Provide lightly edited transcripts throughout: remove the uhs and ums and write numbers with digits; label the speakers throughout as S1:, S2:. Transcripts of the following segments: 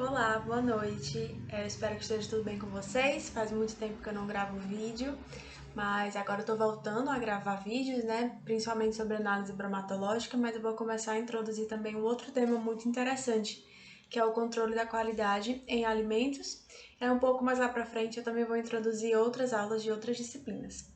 S1: Olá, boa noite. Eu espero que esteja tudo bem com vocês. Faz muito tempo que eu não gravo vídeo, mas agora eu tô voltando a gravar vídeos, né? Principalmente sobre análise bromatológica, mas eu vou começar a introduzir também um outro tema muito interessante, que é o controle da qualidade em alimentos. Um pouco mais lá pra frente eu também vou introduzir outras aulas de outras disciplinas.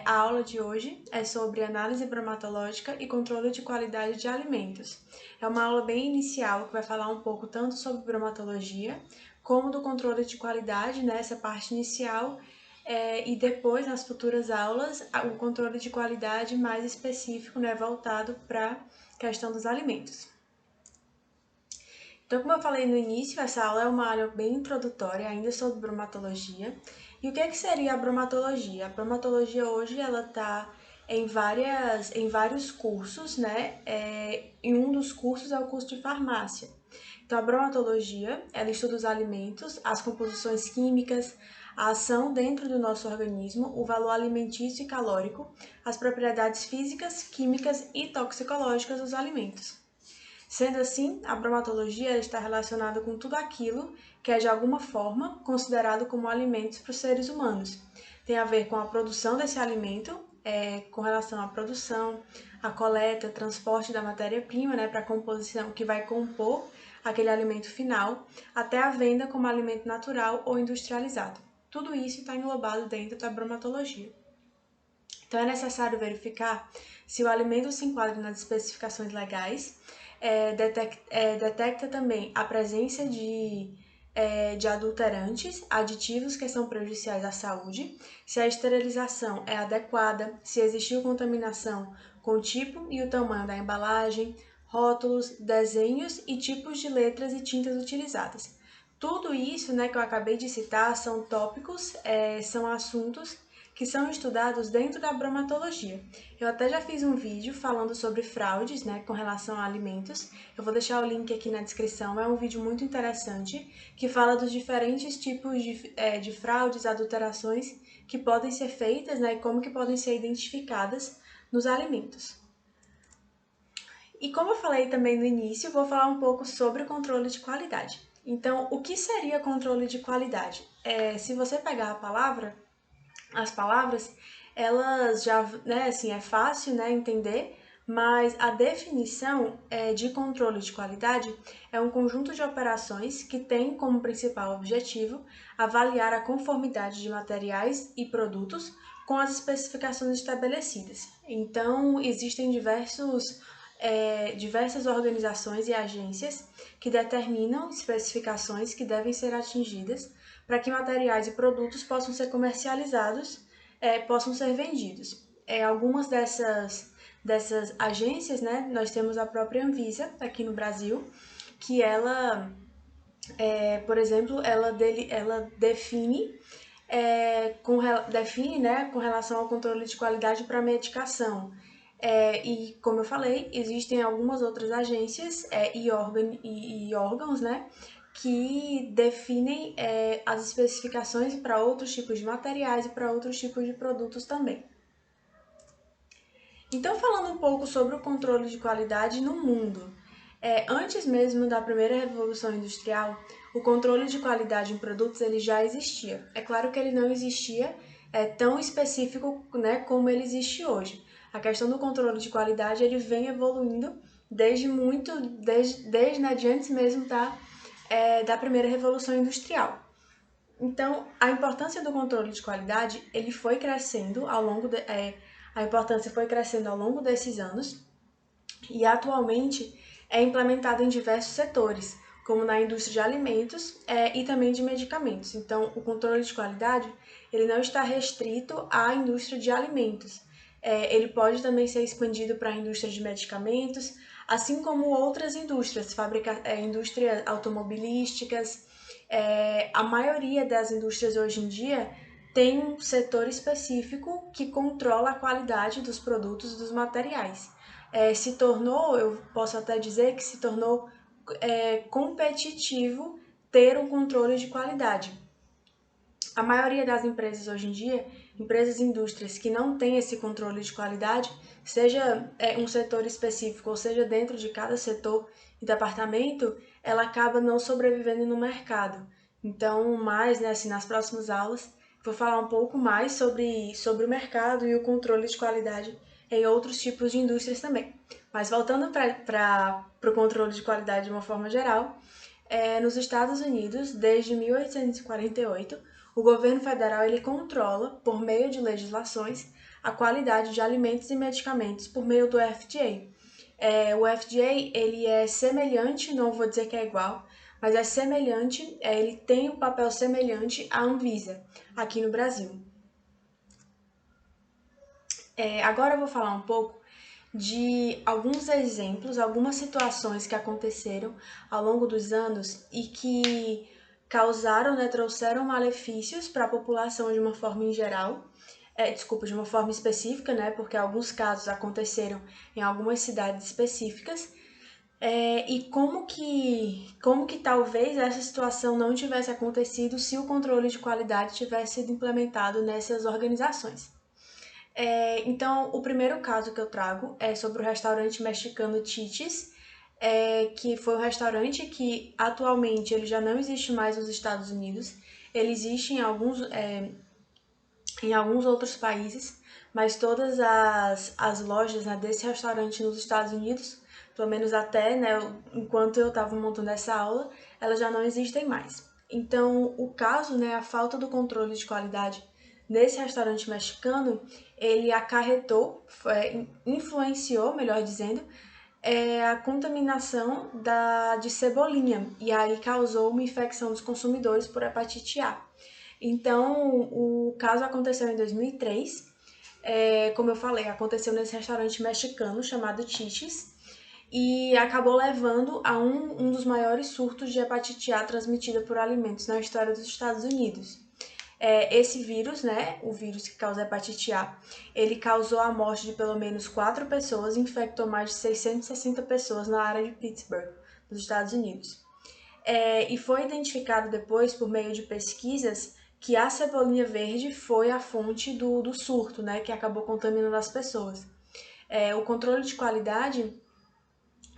S1: A aula de hoje é sobre análise bromatológica e controle de qualidade de alimentos. É uma aula bem inicial que vai falar um pouco tanto sobre bromatologia como do controle de qualidade, nessa parte inicial, e depois, nas futuras aulas, o controle de qualidade mais específico, né, voltado para a questão dos alimentos. Então, como eu falei no início, essa aula é uma aula bem introdutória, ainda sobre bromatologia. E o que seria a bromatologia? A bromatologia hoje ela está em vários cursos, né? E um dos cursos é o curso de farmácia. Então, a bromatologia, ela estuda os alimentos, as composições químicas, a ação dentro do nosso organismo, o valor alimentício e calórico, as propriedades físicas, químicas e toxicológicas dos alimentos. Sendo assim, a bromatologia está relacionada com tudo aquilo que é de alguma forma considerado como alimentos para os seres humanos. Tem a ver com a produção desse alimento, com relação à produção, a coleta, transporte da matéria-prima, né, para a composição que vai compor aquele alimento final, até a venda como alimento natural ou industrializado. Tudo isso está englobado dentro da bromatologia. Então, é necessário verificar se o alimento se enquadra nas especificações legais, detecta também a presença de adulterantes, aditivos que são prejudiciais à saúde, se a esterilização é adequada, se existiu contaminação com o tipo e o tamanho da embalagem, rótulos, desenhos e tipos de letras e tintas utilizadas. Tudo isso, né, que eu acabei de citar são tópicos, são assuntos que são estudados dentro da bromatologia. Eu até já fiz um vídeo falando sobre fraudes, né, com relação a alimentos. Eu vou deixar o link aqui na descrição. É um vídeo muito interessante que fala dos diferentes tipos de fraudes, adulterações que podem ser feitas, né, e como que podem ser identificadas nos alimentos. E como eu falei também no início, vou falar um pouco sobre o controle de qualidade. Então, o que seria controle de qualidade? Se você pegar as palavras, elas já, né, assim, é fácil, né, entender, mas a definição de controle de qualidade é um conjunto de operações que tem como principal objetivo avaliar a conformidade de materiais e produtos com as especificações estabelecidas. Então, existem diversas organizações e agências que determinam especificações que devem ser atingidas para que materiais e produtos possam ser comercializados, possam ser vendidos. Algumas dessas agências, né, nós temos a própria Anvisa aqui no Brasil, que ela, por exemplo, ela define né, com relação ao controle de qualidade para medicação. E, como eu falei, existem algumas outras agências e órgãos, né, que definem as especificações para outros tipos de materiais e para outros tipos de produtos também. Então, falando um pouco sobre o controle de qualidade no mundo. Antes mesmo da primeira revolução industrial, o controle de qualidade em produtos ele já existia. É claro que ele não existia tão específico, né, como ele existe hoje. A questão do controle de qualidade ele vem evoluindo desde antes mesmo da primeira revolução industrial. Então, a importância do controle de qualidade ele foi crescendo a importância foi crescendo ao longo desses anos e atualmente é implementado em diversos setores, como na indústria de alimentos e também de medicamentos. Então, o controle de qualidade ele não está restrito à indústria de alimentos. Ele pode também ser expandido para a indústria de medicamentos, assim como outras indústrias, indústrias automobilísticas. A maioria das indústrias hoje em dia tem um setor específico que controla a qualidade dos produtos e dos materiais. Eu posso até dizer que se tornou competitivo ter um controle de qualidade. A maioria das empresas hoje em dia empresas e indústrias que não têm esse controle de qualidade, seja um setor específico ou seja dentro de cada setor e departamento, ela acaba não sobrevivendo no mercado. Então, mais, né, assim, nas próximas aulas, vou falar um pouco mais sobre o mercado e o controle de qualidade em outros tipos de indústrias também. Mas voltando para o controle de qualidade de uma forma geral, nos Estados Unidos, desde 1848, o governo federal ele controla, por meio de legislações, a qualidade de alimentos e medicamentos por meio do FDA. O FDA ele é semelhante, não vou dizer que é igual, mas é semelhante, ele tem um papel semelhante à Anvisa aqui no Brasil. Agora eu vou falar um pouco de alguns exemplos, algumas situações que aconteceram ao longo dos anos e que causaram, né, trouxeram malefícios para a população de uma forma em geral, de uma forma específica, né, porque alguns casos aconteceram em algumas cidades específicas, e como que talvez essa situação não tivesse acontecido se o controle de qualidade tivesse sido implementado nessas organizações. Então, o primeiro caso que eu trago é sobre o restaurante mexicano Chichis, que foi um restaurante que atualmente ele já não existe mais nos Estados Unidos, ele existe em alguns outros países, mas todas as lojas, né, desse restaurante nos Estados Unidos, pelo menos até, né, enquanto eu estava montando essa aula, elas já não existem mais. Então, o caso, né, a falta do controle de qualidade nesse restaurante mexicano, ele acarretou, influenciou, melhor dizendo, a contaminação de cebolinha, e aí causou uma infecção dos consumidores por hepatite A. Então, o caso aconteceu em 2003, como eu falei, aconteceu nesse restaurante mexicano chamado Chichis, e acabou levando a um dos maiores surtos de hepatite A transmitida por alimentos na história dos Estados Unidos. Esse vírus, né, o vírus que causa hepatite A, ele causou a morte de pelo menos 4 pessoas e infectou mais de 660 pessoas na área de Pittsburgh, nos Estados Unidos. E foi identificado depois, por meio de pesquisas, que a cebolinha verde foi a fonte do surto, né, que acabou contaminando as pessoas. O controle de qualidade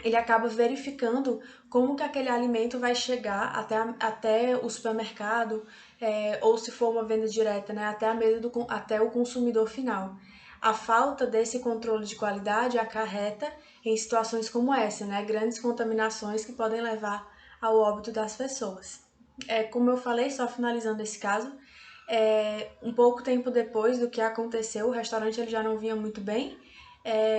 S1: ele acaba verificando como que aquele alimento vai chegar até o supermercado, ou se for uma venda direta, né, até o consumidor final. A falta desse controle de qualidade acarreta em situações como essa, né, grandes contaminações que podem levar ao óbito das pessoas. Como eu falei, só finalizando esse caso, um pouco tempo depois do que aconteceu, o restaurante ele já não vinha muito bem,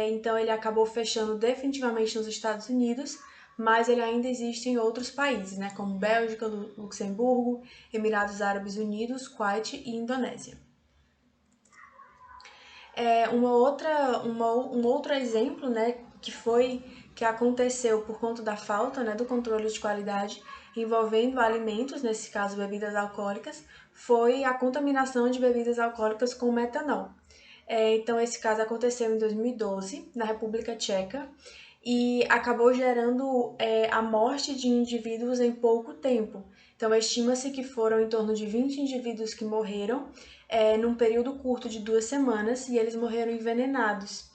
S1: então ele acabou fechando definitivamente nos Estados Unidos, mas ele ainda existe em outros países, né, como Bélgica, Luxemburgo, Emirados Árabes Unidos, Kuwait e Indonésia. Um outro exemplo, né, que aconteceu por conta da falta, né, do controle de qualidade envolvendo alimentos, nesse caso bebidas alcoólicas, foi a contaminação de bebidas alcoólicas com metanol. Então, esse caso aconteceu em 2012, na República Tcheca, e acabou gerando a morte de indivíduos em pouco tempo. Então, estima-se que foram em torno de 20 indivíduos que morreram num período curto de 2 semanas, e eles morreram envenenados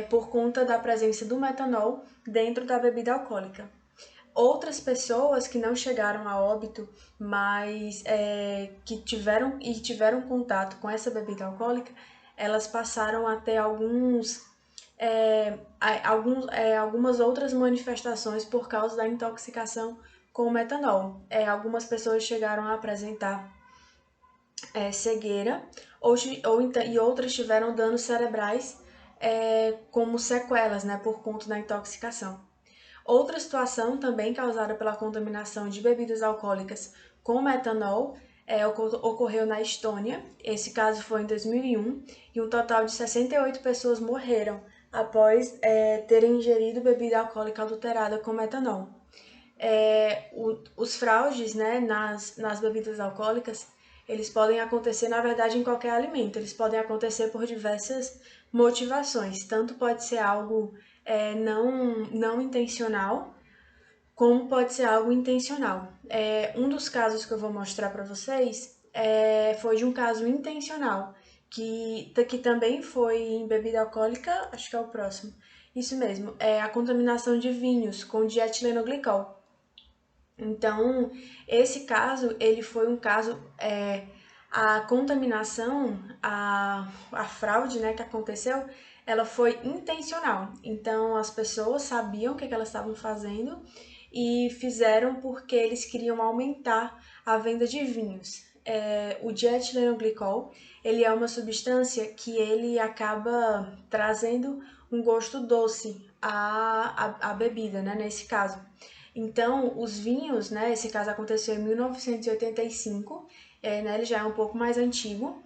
S1: por conta da presença do metanol dentro da bebida alcoólica. Outras pessoas que não chegaram a óbito, mas que tiveram contato com essa bebida alcoólica, elas passaram a ter algumas outras manifestações por causa da intoxicação com o metanol. Algumas pessoas chegaram a apresentar cegueira e outras tiveram danos cerebrais como sequelas, né, por conta da intoxicação. Outra situação também causada pela contaminação de bebidas alcoólicas com metanol ocorreu na Estônia. Esse caso foi em 2001 e um total de 68 pessoas morreram após terem ingerido bebida alcoólica adulterada com metanol. Os fraudes, né, nas bebidas alcoólicas, eles podem acontecer, na verdade, em qualquer alimento. Eles podem acontecer por diversas motivações. Tanto pode ser algo não intencional, como pode ser algo intencional. Um dos casos que eu vou mostrar para vocês foi de um caso intencional, que também foi em bebida alcoólica, acho que é o próximo. Isso mesmo, é a contaminação de vinhos com dietilenoglicol. Então, esse caso, ele foi um caso, a contaminação, a fraude, né, que aconteceu, ela foi intencional. Então, as pessoas sabiam o que elas estavam fazendo e fizeram porque eles queriam aumentar a venda de vinhos. O dietilenoglicol, ele é uma substância que ele acaba trazendo um gosto doce à bebida, né, nesse caso. Então, os vinhos, né, esse caso aconteceu em 1985, né, ele já é um pouco mais antigo,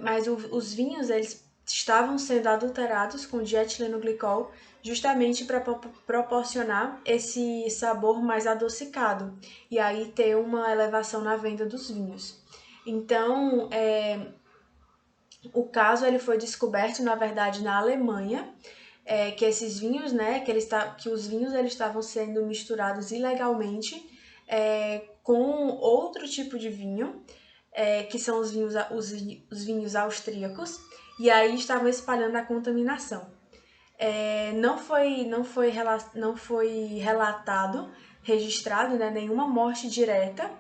S1: mas os vinhos, eles estavam sendo adulterados com dietilenoglicol justamente para proporcionar esse sabor mais adocicado e aí ter uma elevação na venda dos vinhos. Então, o caso ele foi descoberto, na verdade, na Alemanha, que esses vinhos, né, que os vinhos eles estavam sendo misturados ilegalmente com outro tipo de vinho, que são os vinhos austríacos, e aí estavam espalhando a contaminação. Não foi relatado, registrado, né, nenhuma morte direta,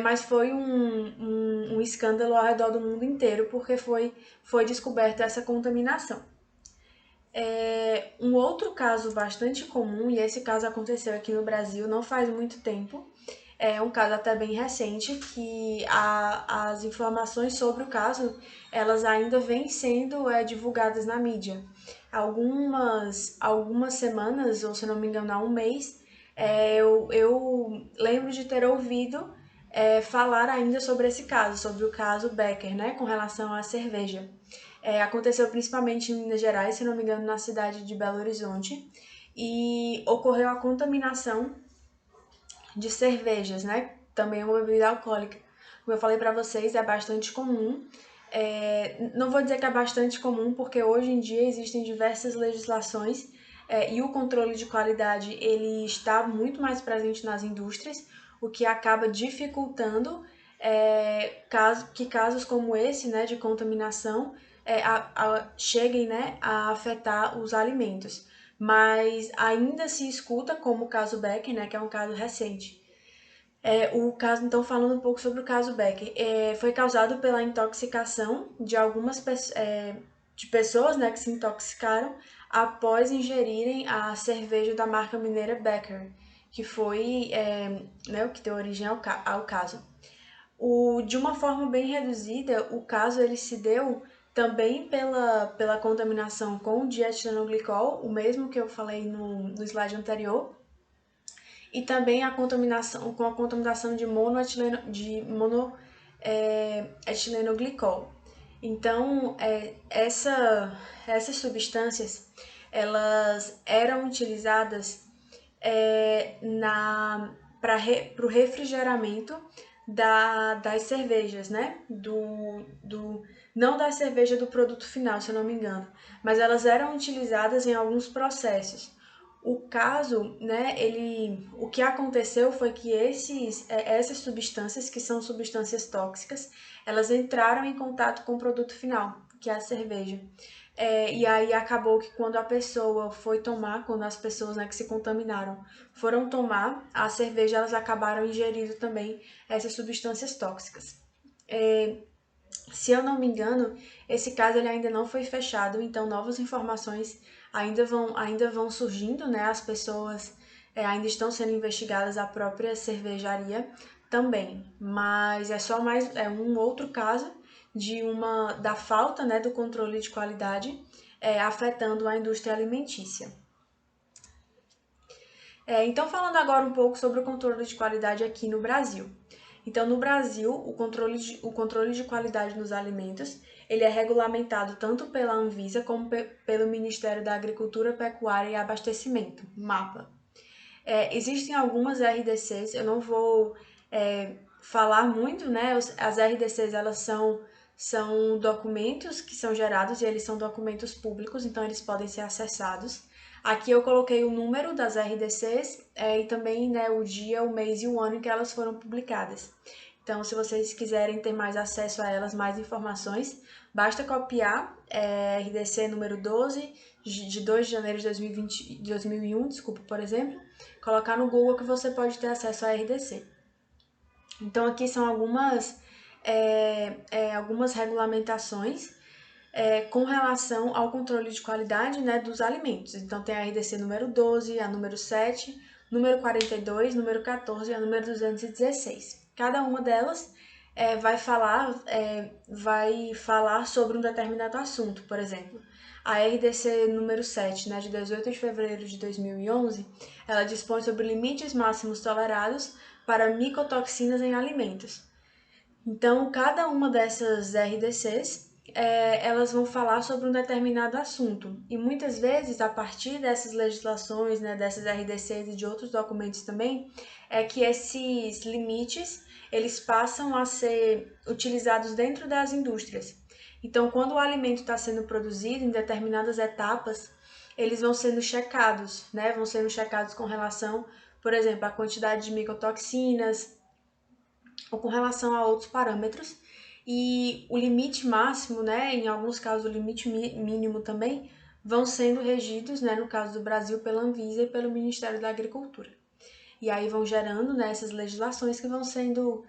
S1: mas foi um escândalo ao redor do mundo inteiro, porque foi descoberta essa contaminação. Um outro caso bastante comum, e esse caso aconteceu aqui no Brasil não faz muito tempo, é um caso até bem recente, que as informações sobre o caso, elas ainda vêm sendo divulgadas na mídia. Algumas semanas, ou se não me engano, há um mês, eu lembro de ter ouvido falar ainda sobre esse caso, sobre o caso Becker, né, com relação à cerveja. Aconteceu principalmente em Minas Gerais, se não me engano, na cidade de Belo Horizonte, e ocorreu a contaminação de cervejas, né? Também é uma bebida alcoólica. Como eu falei para vocês, é bastante comum. Não vou dizer que é bastante comum, porque hoje em dia existem diversas legislações e o controle de qualidade ele está muito mais presente nas indústrias, o que acaba dificultando que casos como esse, né, de contaminação, cheguem, né, a afetar os alimentos. Mas ainda se escuta como o caso Becker, né, que é um caso recente. O caso, então, falando um pouco sobre o caso Becker, foi causado pela intoxicação de de pessoas, né, que se intoxicaram após ingerirem a cerveja da marca mineira Becker, que foi né, o que deu origem ao caso. De uma forma bem reduzida, o caso ele se deu também pela contaminação com dietilenoglicol, o mesmo que eu falei no slide anterior, e também com a contaminação de monoetilenoglicol. Então, essas substâncias elas eram utilizadas para o refrigeramento das cervejas, né? Não da cerveja do produto final, se eu não me engano, mas elas eram utilizadas em alguns processos. O caso, né, o que aconteceu foi que essas substâncias, que são substâncias tóxicas, elas entraram em contato com o produto final, que é a cerveja. E aí acabou que quando a pessoa foi tomar, quando as pessoas, né, que se contaminaram foram tomar a cerveja, elas acabaram ingerindo também essas substâncias tóxicas. Se eu não me engano, esse caso ele ainda não foi fechado, então novas informações ainda vão surgindo, né? As pessoas ainda estão sendo investigadas, a própria cervejaria também, mas é um outro caso da falta, né, do controle de qualidade afetando a indústria alimentícia. Então, falando agora um pouco sobre o controle de qualidade aqui no Brasil. Então, no Brasil, o controle de qualidade nos alimentos, ele é regulamentado tanto pela Anvisa como pelo Ministério da Agricultura, Pecuária e Abastecimento, MAPA. Existem algumas RDCs, eu não vou falar muito, né? As RDCs, elas são documentos que são gerados e eles são documentos públicos, então eles podem ser acessados. Aqui eu coloquei o número das RDCs e também, né, o dia, o mês e o ano em que elas foram publicadas. Então, se vocês quiserem ter mais acesso a elas, mais informações, Basta copiar RDC número 12, de 2 de janeiro de 2001, desculpa, por exemplo, colocar no Google que você pode ter acesso a RDC. Então, aqui são algumas regulamentações com relação ao controle de qualidade, né, dos alimentos. Então, tem a RDC número 12, a número 7, número 42, número 14 e a número 216. Cada uma delas vai falar sobre um determinado assunto, por exemplo. A RDC número 7, né, de 18 de fevereiro de 2011, ela dispõe sobre limites máximos tolerados para micotoxinas em alimentos. Então, cada uma dessas RDCs, elas vão falar sobre um determinado assunto. E muitas vezes, a partir dessas legislações, né, dessas RDCs e de outros documentos também, é que esses limites, eles passam a ser utilizados dentro das indústrias. Então, quando o alimento está sendo produzido em determinadas etapas, eles vão sendo checados, né? Vão sendo checados com relação, por exemplo, à quantidade de micotoxinas, ou com relação a outros parâmetros. E o limite máximo, né, em alguns casos o limite mínimo também, vão sendo regidos, né, no caso do Brasil, pela Anvisa e pelo Ministério da Agricultura. E aí vão gerando, né, essas legislações que vão sendo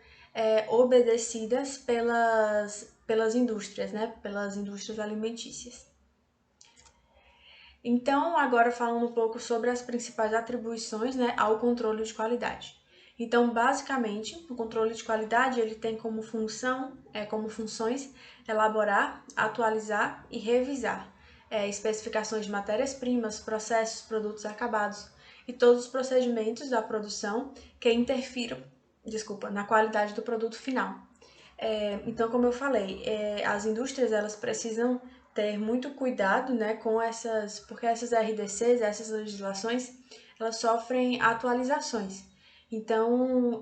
S1: obedecidas pelas indústrias, né, pelas indústrias alimentícias. Então, agora falando um pouco sobre as principais atribuições, né, ao controle de qualidade. Então, basicamente, o controle de qualidade ele tem como funções elaborar, atualizar e revisar especificações de matérias-primas, processos, produtos acabados e todos os procedimentos da produção que interfiram, na qualidade do produto final. Então, como eu falei, as indústrias elas precisam ter muito cuidado, né, porque essas RDCs, essas legislações, elas sofrem atualizações. Então,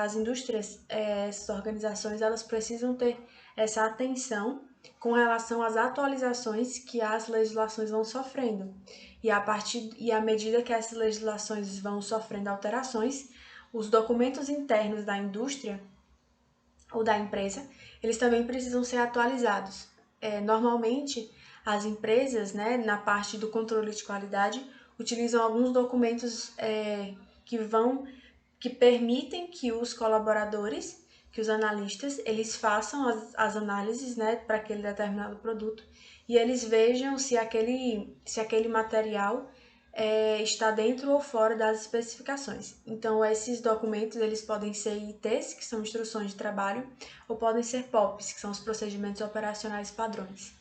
S1: as indústrias, essas organizações, elas precisam ter essa atenção com relação às atualizações que as legislações vão sofrendo. E à medida que essas legislações vão sofrendo alterações, os documentos internos da indústria ou da empresa, eles também precisam ser atualizados. Normalmente, as empresas, né, na parte do controle de qualidade, utilizam alguns documentos que permitem que os colaboradores, que os analistas, eles façam as análises, né, para aquele determinado produto e eles vejam se aquele material está dentro ou fora das especificações. Então, esses documentos eles podem ser ITs, que são instruções de trabalho, ou podem ser POPs, que são os procedimentos operacionais padrões.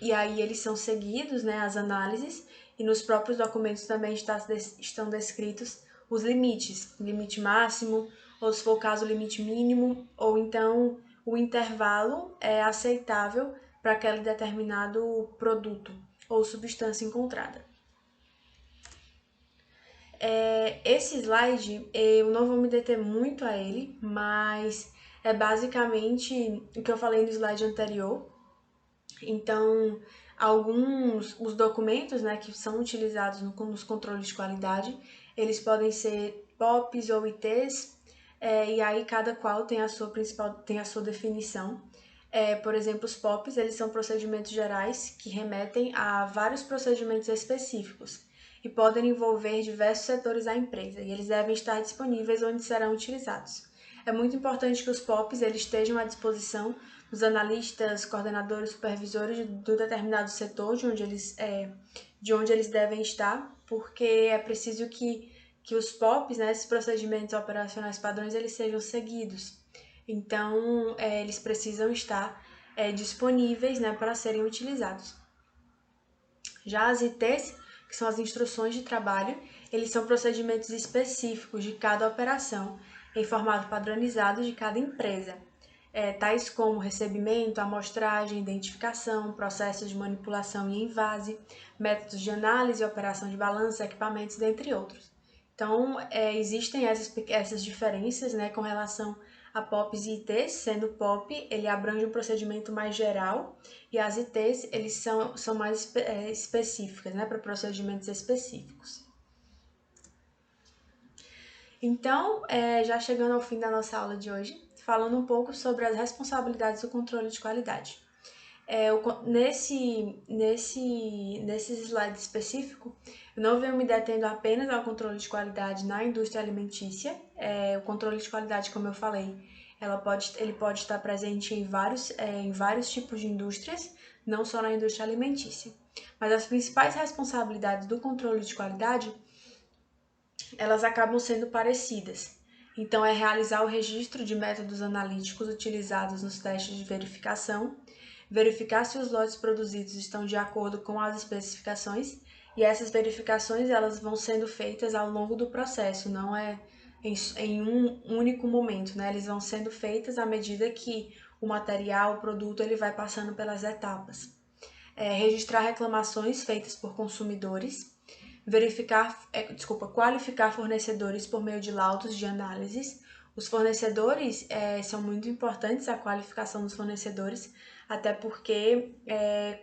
S1: E aí eles são seguidos, né, as análises, e nos próprios documentos também estão descritos os limites, limite máximo, ou se for o caso, limite mínimo, ou então o intervalo é aceitável para aquele determinado produto ou substância encontrada. Esse slide, eu não vou me deter muito a ele, mas é basicamente o que eu falei no slide anterior. Então, os documentos, né, que são utilizados nos controles de qualidade, eles podem ser POPs ou ITs, e aí cada qual tem a sua definição. Por exemplo, os POPs, eles são procedimentos gerais que remetem a vários procedimentos específicos e podem envolver diversos setores da empresa, e eles devem estar disponíveis onde serão utilizados. É muito importante que os POPs eles estejam à disposição dos analistas, coordenadores, supervisores do determinado setor de onde eles devem estar, porque é preciso que os POPs, né, esses procedimentos operacionais padrões, eles sejam seguidos. Então, eles precisam estar disponíveis, né, para serem utilizados. Já as ITs, que são as instruções de trabalho, eles são procedimentos específicos de cada operação, em formato padronizado de cada empresa, tais como recebimento, amostragem, identificação, processos de manipulação e envase, métodos de análise e operação de balança, equipamentos, dentre outros. Então, existem essas diferenças, né, com relação a POPs e ITs, sendo o POP, ele abrange um procedimento mais geral e as ITs, eles são mais específicas, né, para procedimentos específicos. Então, já chegando ao fim da nossa aula de hoje, falando um pouco sobre as responsabilidades do controle de qualidade. Nesse slide específico, eu não venho me detendo apenas ao controle de qualidade na indústria alimentícia. O controle de qualidade, como eu falei, ele pode estar presente em vários tipos de indústrias, não só na indústria alimentícia. Mas as principais responsabilidades do controle de qualidade, elas acabam sendo parecidas. Então, é realizar o registro de métodos analíticos utilizados nos testes de verificação, verificar se os lotes produzidos estão de acordo com as especificações, e essas verificações elas vão sendo feitas ao longo do processo, não é em um único momento, né? Eles vão sendo feitas à medida que o material, o produto, ele vai passando pelas etapas. Registrar reclamações feitas por consumidores, qualificar fornecedores por meio de laudos de análises. Os fornecedores são muito importantes, a qualificação dos fornecedores, até porque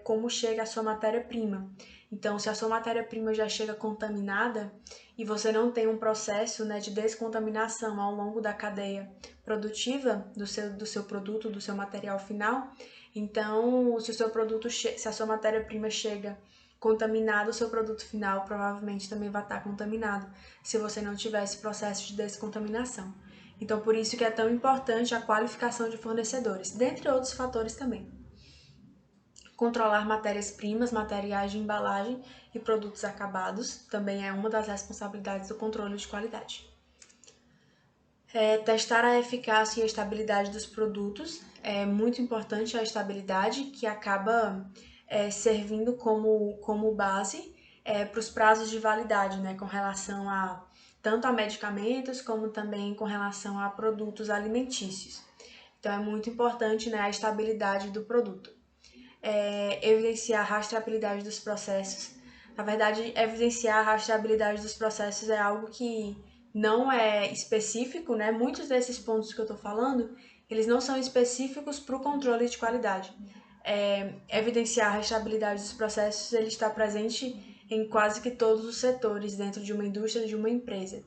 S1: como chega a sua matéria-prima. Então, se a sua matéria-prima já chega contaminada e você não tem um processo, né, de descontaminação ao longo da cadeia produtiva do seu produto, do seu material final, então, se a sua matéria-prima chega contaminado, o seu produto final provavelmente também vai estar contaminado, se você não tiver esse processo de descontaminação. Então, por isso que é tão importante a qualificação de fornecedores, dentre outros fatores também. Controlar matérias-primas, materiais de embalagem e produtos acabados também é uma das responsabilidades do controle de qualidade. Testar a eficácia e a estabilidade dos produtos. É muito importante a estabilidade, que acaba servindo como base para os prazos de validade, né, com relação tanto a medicamentos como também com relação a produtos alimentícios. Então, é muito importante, né, a estabilidade do produto. Evidenciar a rastreabilidade dos processos. Na verdade, evidenciar a rastreabilidade dos processos é algo que não é específico, né? Muitos desses pontos que eu estou falando, eles não são específicos para o controle de qualidade. Evidenciar a rastreabilidade dos processos, ele está presente em quase que todos os setores dentro de uma indústria, de uma empresa.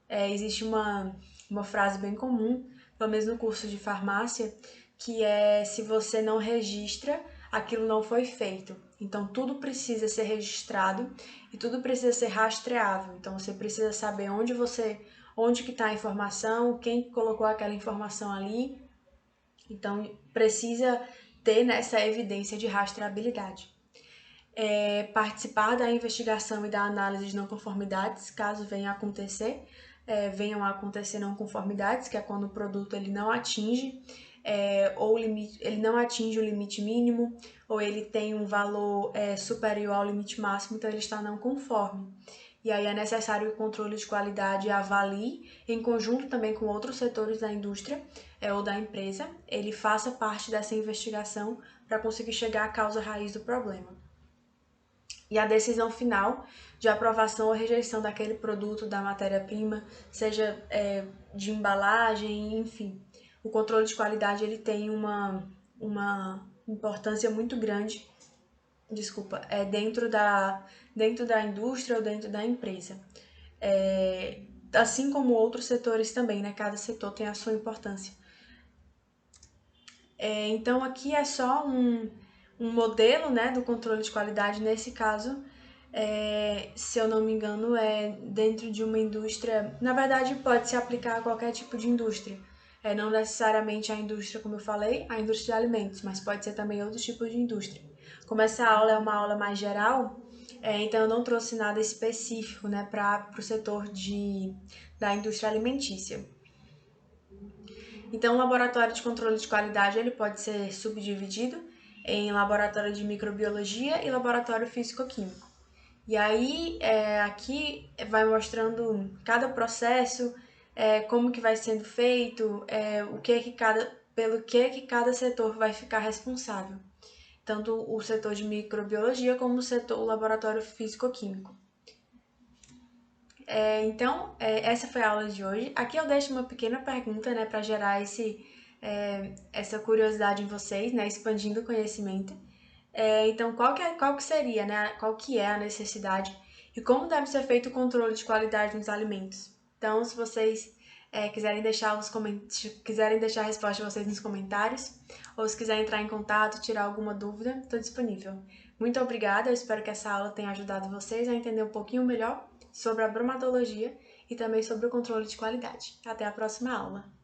S1: Existe uma frase bem comum, pelo menos no curso de farmácia, que é: se você não registra, aquilo não foi feito. Então, tudo precisa ser registrado e tudo precisa ser rastreável. Então, você precisa saber onde que está a informação, quem colocou aquela informação ali. Então, precisa ter nessa evidência de rastreabilidade. Participar da investigação e da análise de não conformidades, caso venham a acontecer não conformidades, que é quando o produto ele não atinge ele não atinge o limite mínimo, ou ele tem um valor superior ao limite máximo, então ele está não conforme. E aí é necessário que o controle de qualidade avalie, em conjunto também com outros setores da indústria ou da empresa, ele faça parte dessa investigação para conseguir chegar à causa raiz do problema. E a decisão final de aprovação ou rejeição daquele produto, da matéria-prima, seja de embalagem, enfim. O controle de qualidade ele tem uma importância muito grande, dentro da indústria ou dentro da empresa. Assim como outros setores também, né? Cada setor tem a sua importância. Então, aqui é só um modelo, né, do controle de qualidade. Nesse caso, se eu não me engano, é dentro de uma indústria. Na verdade, pode se aplicar a qualquer tipo de indústria. Não necessariamente a indústria, como eu falei, a indústria de alimentos, mas pode ser também outros tipos de indústria. Como essa aula é uma aula mais geral, então eu não trouxe nada específico, né, para o setor da indústria alimentícia. Então, o laboratório de controle de qualidade ele pode ser subdividido em laboratório de microbiologia e laboratório físico-químico. E aí, aqui vai mostrando cada processo, como que vai sendo feito, pelo que cada setor vai ficar responsável. Tanto o setor de microbiologia como o laboratório físico-químico. Então, essa foi a aula de hoje. Aqui eu deixo uma pequena pergunta, né, para gerar essa curiosidade em vocês, né, expandindo o conhecimento. Então, qual que seria, né, qual que é a necessidade e como deve ser feito o controle de qualidade nos alimentos? Então, se vocês quiserem deixar a resposta de vocês nos comentários, ou se quiserem entrar em contato, tirar alguma dúvida, estou disponível. Muito obrigada, eu espero que essa aula tenha ajudado vocês a entender um pouquinho melhor sobre a bromatologia e também sobre o controle de qualidade. Até a próxima aula!